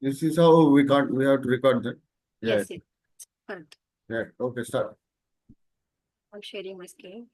This is how we have to record that. Yeah. Yes, yes. Correct. Yeah. Okay, start. I'm sharing my screen.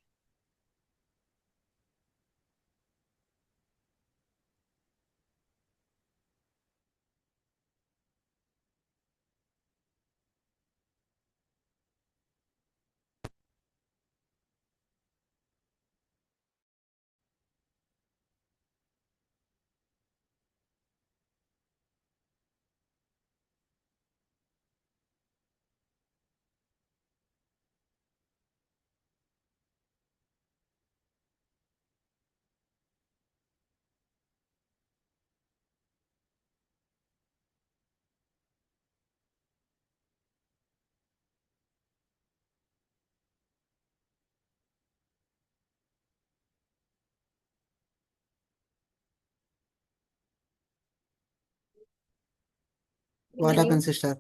What Can you happens, sister?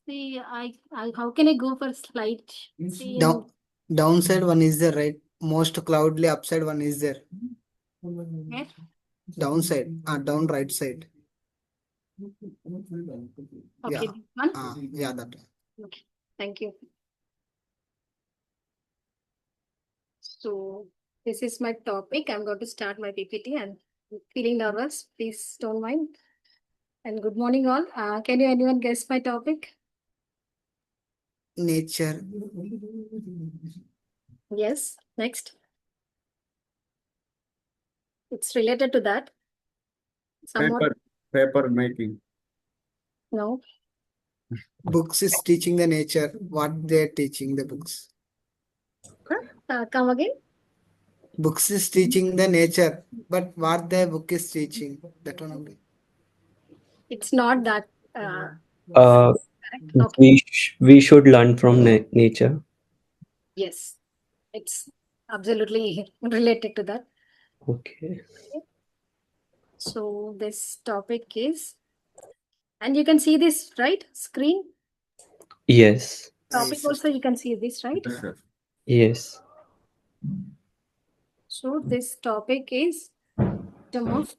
see? How can I go for slide? See, Down, downside one is there, right? Most cloudly upside one is there. where? Downside, down right side. Okay, Yeah. this one. Yeah, that. Okay, thank you. So this is my topic. I'm going to start my PPT and feeling nervous. Please don't mind. And good morning, all. Can you anyone guess my topic? Nature. Yes. Next. It's related to that. Somewhat. Paper making. No. Books is teaching the nature. What they're teaching the books. Come again. Books is teaching the nature, but what the book is teaching, that one only. It's not that. Uh, Correct. Okay. we should learn from nature. Yes. It's absolutely related to that. Okay. So this topic is, and you can see this, right? Screen. Yes. Topic Yes, also you can see this, right? Yes. So this topic is wisdom of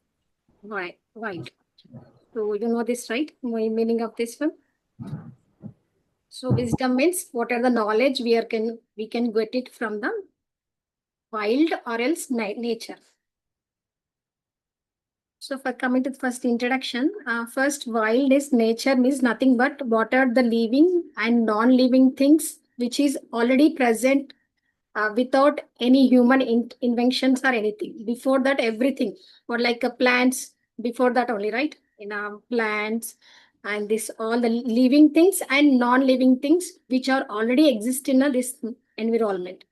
white. So you know this, right? My meaning of this one. So wisdom means what are the knowledge we can get it from the wild or else nature. So for coming to the first introduction, first wild is nature means nothing but what are the living and non-living things which is already present without any human inventions or anything. Before that, everything, or like plants, before that only, right? In plants and this all the living things and non-living things which are already exist in this environment,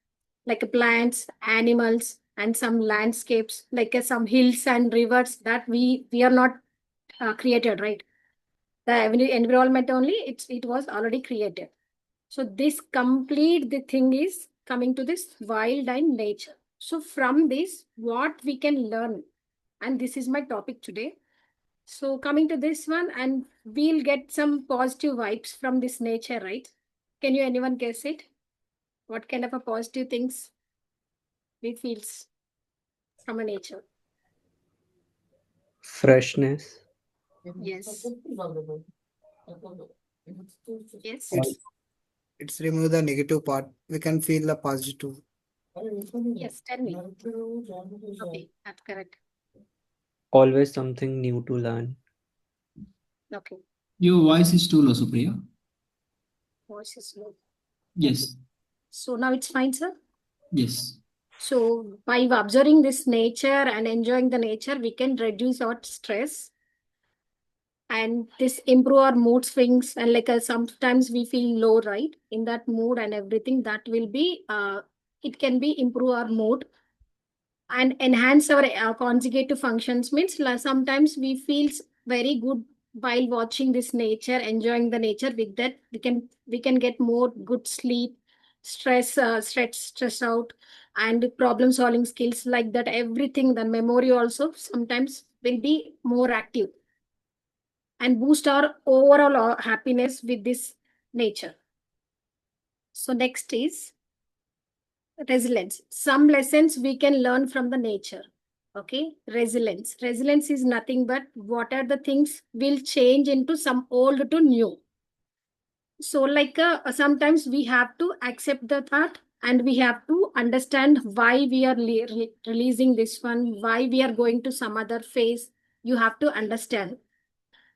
like plants, animals, and some landscapes, like some hills and rivers that we are not created, right? The environment only it was already created. So this complete the thing is coming to this wild and nature. So from this, what we can learn, and this is my topic today. So coming to this one, and we'll get some positive vibes from this nature, right? Can you anyone guess it? What kind of a positive things we feels from a nature? Freshness. Yes. Yes. It's remove the negative part. We can feel the positive. Yes. Tell me. Okay, that's correct. Always something new to learn. Okay. Your voice is too low, Supriya. Voice is low. Yes. So now it's fine, sir. Yes. So by observing this nature and enjoying the nature, we can reduce our stress and this improve our mood swings. And like sometimes we feel low, right? In that mood and everything that will be, it can be improve our mood and enhance our conjugative functions. Means sometimes we feel very good while watching this nature, enjoying the nature. With that, we can get more good sleep, stress out, and problem solving skills like that. Everything, the memory also sometimes will be more active and boost our overall happiness with this nature. So next is resilience. Some lessons we can learn from the nature. Okay, resilience. Resilience is nothing but what are the things will change into some old to new. So like sometimes we have to accept the thought and we have to understand why we are releasing this one, why we are going to some other phase. You have to understand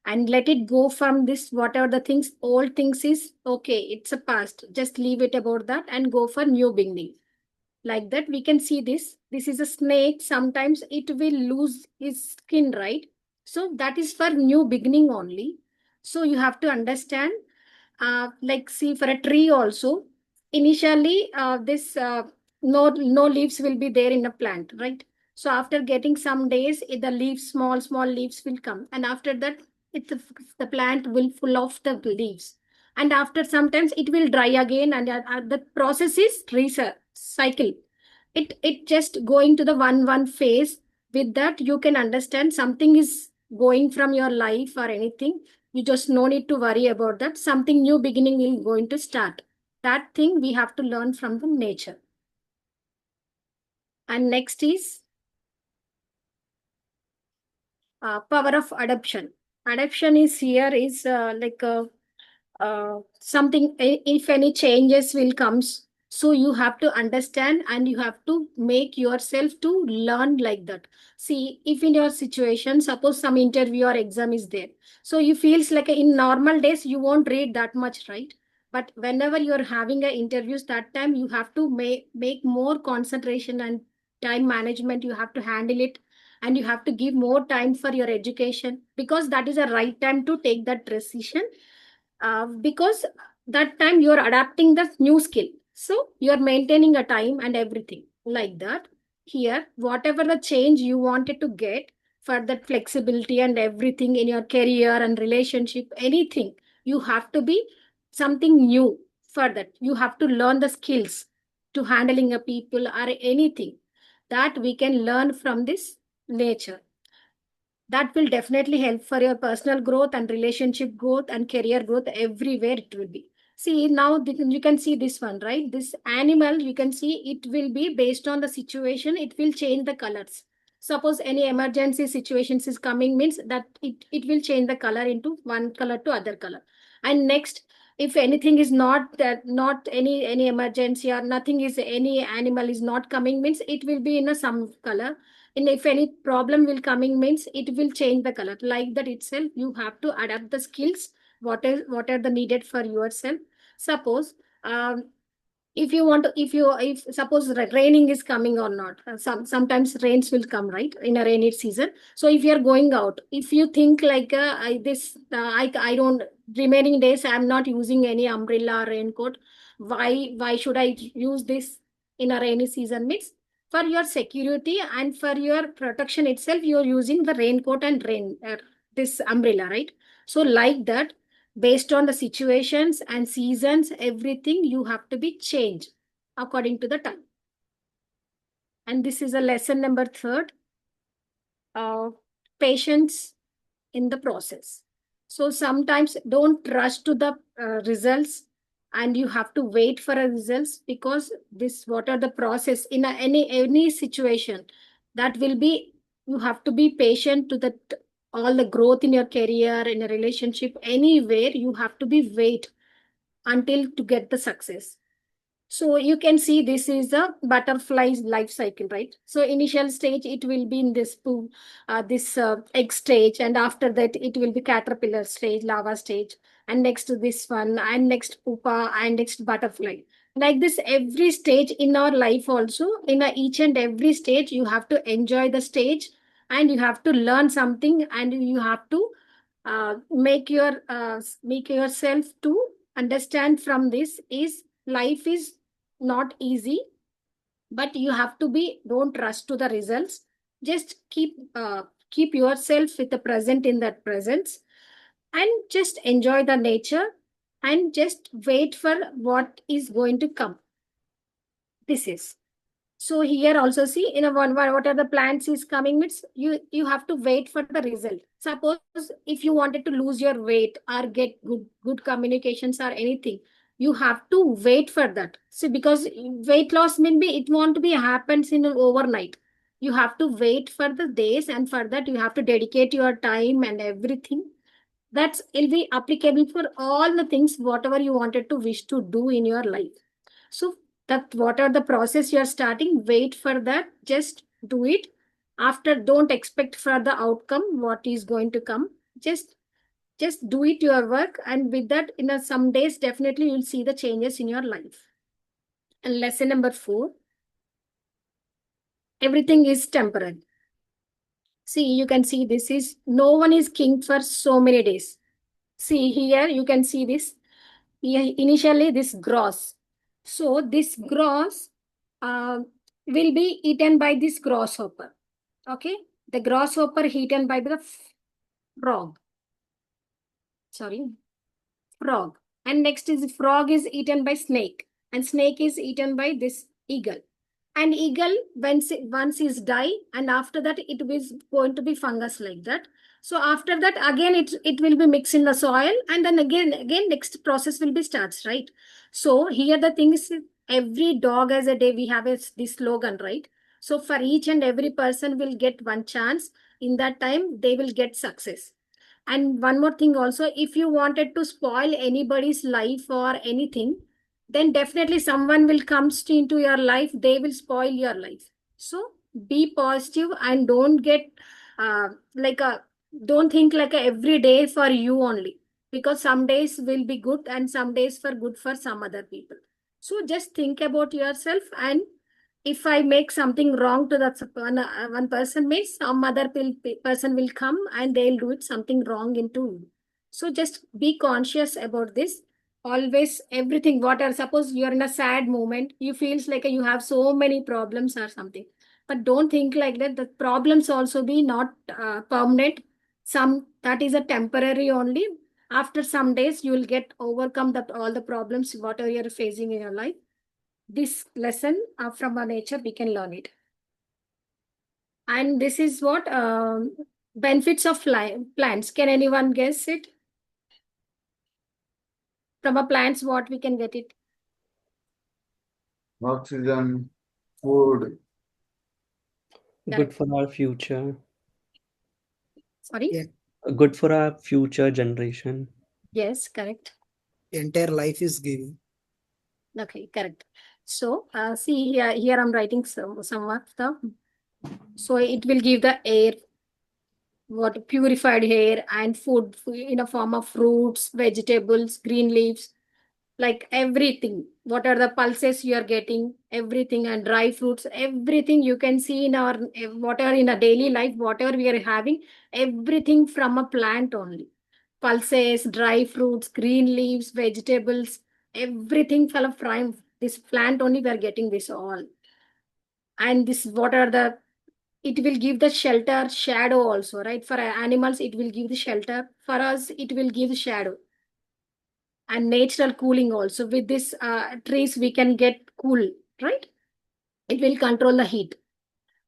and let it go from this, whatever the things, old things is okay, it's a past. Just leave it about that and go for new beginning. Like that, we can see this. This is a snake. Sometimes it will lose its skin, right? So that is for new beginning only. So you have to understand, like see for a tree also, initially this no leaves will be there in a plant, right? So after getting some days, the leaves, small leaves will come. And after that, the plant will full of the leaves. And after sometimes it will dry again and the process is cycle. It just going to the one phase. With that you can understand something is going from your life or anything. You just no need to worry about that. Something new beginning will going to start. That thing we have to learn from the nature. And next is power of adoption. Adoption is here is something, if any changes will comes, so you have to understand and you have to make yourself to learn like that. See, if in your situation, suppose some interview or exam is there, so you feels like in normal days you won't read that much, right? But whenever you're having a interviews, that time you have to make more concentration and time management. You have to handle it and you have to give more time for your education, because that is the right time to take that decision. Because that time you are adapting the new skill, so you are maintaining a time and everything like that. Here, whatever the change you wanted to get for that flexibility and everything in your career and relationship, anything, you have to be something new. For that you have to learn the skills to handling a people or anything that we can learn from this nature. That will definitely help for your personal growth and relationship growth and career growth. Everywhere it will be. See, now you can see this one, right? This animal, you can see it will be based on the situation. It will change the colors. Suppose any emergency situations is coming, means that it will change the color into one color to other color. And next, if anything is not that, not any emergency or nothing is, any animal is not coming, means it will be in a some color. And if any problem will coming, means it will change the color. Like that itself, you have to adapt the skills, what are the needed for yourself. Suppose if you want to, if suppose raining is coming or not, sometimes rains will come, right, in a rainy season. So if you are going out, if you think like I don't, remaining days I am not using any umbrella or raincoat, why should I use this in a rainy season? Means for your security and for your protection itself, you are using the raincoat and this umbrella, right? So like that, based on the situations and seasons, everything you have to be changed according to the time. And this is a lesson number 3, patience in the process. So sometimes don't rush to the results, and you have to wait for a results, because this, what are the process in any situation, that will be, you have to be patient to the all the growth in your career, in a relationship, anywhere you have to be wait until to get the success. So you can see this is a butterfly's life cycle, right? So initial stage, it will be in this egg stage, and after that it will be caterpillar stage, larva stage, and next to this one, and next pupa, and next butterfly. Like this, every stage in our life also, in each and every stage, you have to enjoy the stage, and you have to learn something, and you have to make yourself to understand from this is life is not easy, but you have to be, don't rush to the results. Just keep yourself with the present in that presence, and just enjoy the nature, and just wait for what is going to come. This is, so here also see in a what are the plants is coming, means you have to wait for the result. Suppose if you wanted to lose your weight or get good communications or anything, you have to wait for that. See, because weight loss may be, it won't be happens in an overnight. You have to wait for the days, and for that you have to dedicate your time and everything. That's will be applicable for all the things, whatever you wanted to wish to do in your life. So that what are the process you are starting, wait for that, just do it. After, don't expect for the outcome, what is going to come. Just do it your work, and with that, in some days, definitely you'll see the changes in your life. And lesson number 4, everything is temporary. See, you can see this is, no one is king for so many days. See here, you can see this. Initially, this gross. So this gross will be eaten by this grasshopper. Okay, the grasshopper eaten by the frog. Sorry, frog. And next is frog is eaten by snake, and snake is eaten by this eagle. And eagle, once is die, and after that it is going to be fungus like that. So after that, again it will be mixed in the soil, and then again next process will be starts, right? So here the thing is, every dog has a day. We have this slogan, right? So for each and every person will get one chance. In that time, they will get success. And one more thing also, if you wanted to spoil anybody's life or anything, then definitely someone will come into your life, they will spoil your life. So be positive and don't get like a, don't think like a every day for you only, because some days will be good and some days for good for some other people. So just think about yourself, and if I make something wrong to that one person, means some other person will come and they'll do it something wrong into you. So just be conscious about this. Always everything, whatever, suppose you're in a sad moment, you feels like you have so many problems or something, but don't think like that. The problems also be not permanent. Some, that is a temporary only. After some days, you will get overcome that all the problems whatever you're facing in your life. This lesson from our nature, we can learn it. And this is what benefits of plants. Can anyone guess it? From a plants, what we can get it? Oxygen, food, Good for our future. Sorry? Yeah. Good for our future generation. Yes, correct. Entire life is giving. Okay, correct. So see here I'm writing some of the, so it will give the air, what purified air, and food in a form of fruits, vegetables, green leaves, like everything. What are the pulses you are getting? Everything, and dry fruits, everything you can see in our whatever in a daily life, whatever we are having, everything from a plant only. Pulses, dry fruits, green leaves, vegetables, everything from this plant only we are getting this all. And this, what are the, it will give the shelter, shadow also, right? For animals, it will give the shelter. For us, it will give the shadow. And natural cooling also. With this trees, we can get cool, right? It will control the heat.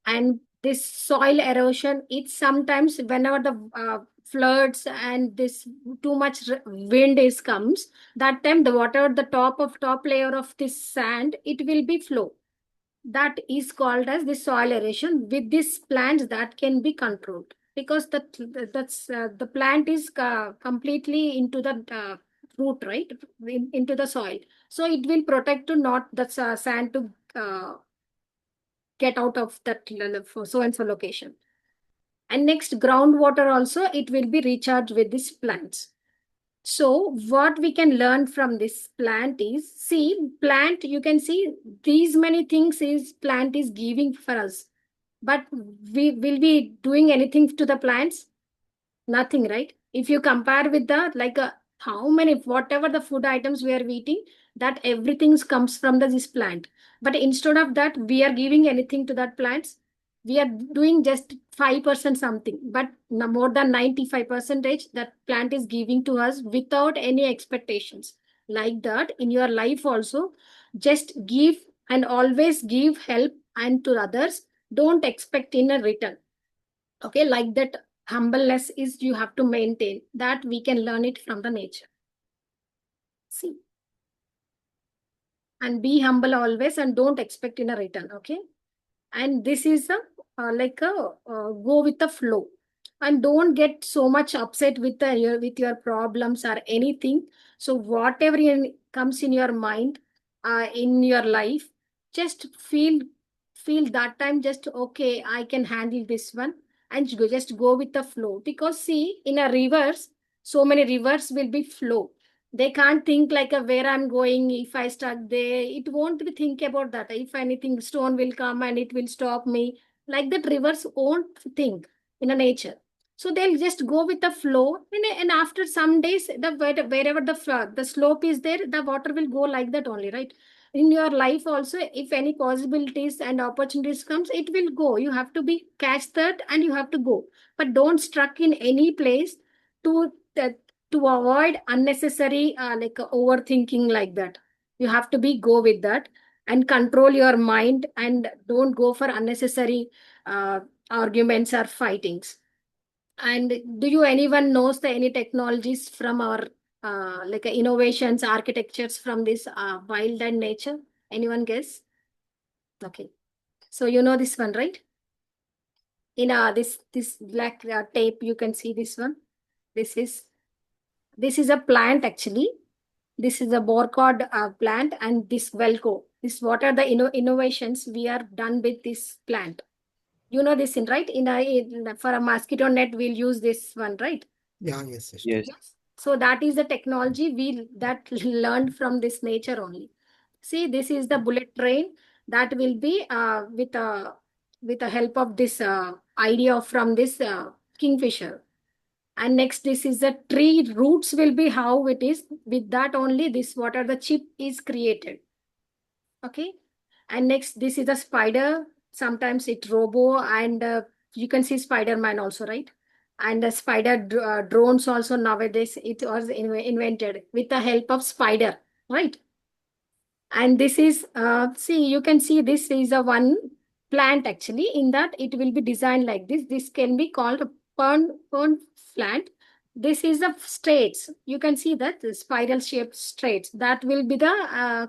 And this soil erosion, it's sometimes whenever the floods and this too much wind is comes, that time the water, the top layer of this sand, it will be flow. That is called as the soil erosion. With this plants, that can be controlled, because that's the plant is completely into the root, right, into the soil. So it will protect to not the sand to get out of that so and so location. And next, groundwater also, it will be recharged with these plants. So what we can learn from this plant is, see, plant, you can see these many things is plant is giving for us. But we will be doing anything to the plants? Nothing, right? If you compare with the, like how many, whatever the food items we are eating, that everything comes from this plant. But instead of that, we are giving anything to that plants. We are doing just 5% something, but more than 95% that plant is giving to us without any expectations. Like that, in your life also, just give and always give help and to others. Don't expect in a return. Okay, like that, humbleness is you have to maintain. That we can learn it from the nature. See. And be humble always and don't expect in a return. Okay. And this is the go with the flow, and don't get so much upset with your problems or anything. So whatever comes in your mind, in your life, just feel that time, just okay, I can handle this one, and just go with the flow. Because see, in a rivers, so many rivers will be flow. They can't think like where I'm going. If I stuck there, it won't be think about that. If anything, stone will come and it will stop me. Like that, rivers won't think in a nature. So they'll just go with the flow, and after some days, wherever the slope is there, the water will go like that only, right? In your life also, if any possibilities and opportunities comes, it will go. You have to be catch that and you have to go, but don't stuck in any place to to avoid unnecessary overthinking like that. You have to be go with that and control your mind, and don't go for unnecessary uh, arguments or fightings. And do you anyone knows the any technologies from our innovations, architectures from this wild and nature? Anyone guess? Okay, so you know this one, right? In this black tape, you can see this one. This is a plant actually. This is a Borcod plant, and this Velco. This what are the innovations we are done with this plant? You know this, right? For a mosquito net, we'll use this one, right? Yeah, yes, yes. Yes. Yes. So that is the technology we that learned from this nature only. See, this is the bullet train that will be with the help of this idea from this kingfisher. And next, this is the tree roots will be how it is. With that only, this what are the chip is created. Okay. And next, this is a spider. Sometimes it robo, and you can see Spider-Man also, right? And the spider drones also nowadays, it was invented with the help of spider, right? And this is, see, you can see this is a one plant actually. In that, it will be designed like this. This can be called a fern plant. This is the straits. You can see that the spiral shaped straits. That will be the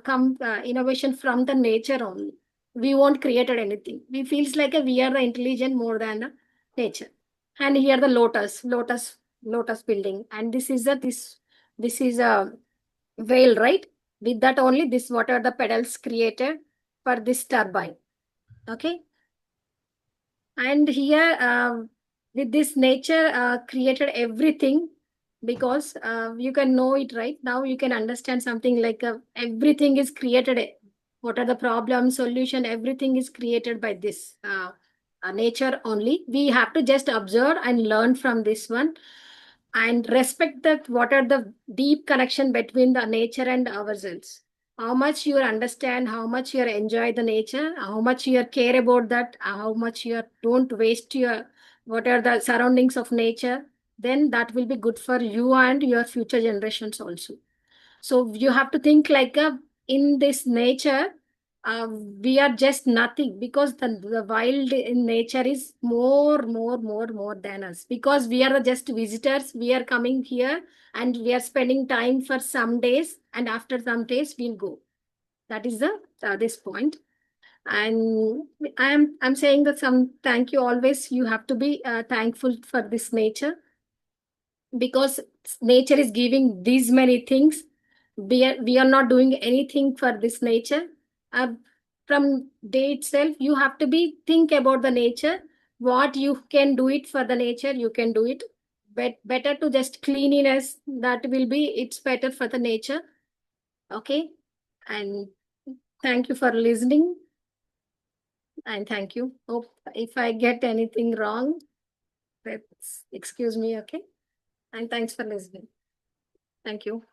innovation from the nature only. We won't created anything. We feels like we are the intelligent more than the nature. And here the lotus building. And this is this is a whale, right? With that only, this what are the pedals created for this turbine. Okay. And here with this nature created everything, because you can know it right now. You can understand something like everything is created. What are the problem solution? Everything is created by this nature only. We have to just observe and learn from this one, and respect that what are the deep connection between the nature and ourselves. How much you understand, how much you enjoy the nature, how much you care about that, how much you don't waste your what are the surroundings of nature, then that will be good for you and your future generations also. So you have to think like in this nature, we are just nothing, because the wild in nature is more than us, because we are just visitors. We are coming here and we are spending time for some days, and after some days we'll go. That is the this point. And I'm saying that some thank you always. You have to be thankful for this nature, because nature is giving these many things. We are not doing anything for this nature. From day itself, you have to be think about the nature. What you can do it for the nature, you can do it. But better to just cleanliness. That will be it's better for the nature. Okay, and thank you for listening. And thank you. Hope if I get anything wrong, excuse me. Okay, and thanks for listening. Thank you.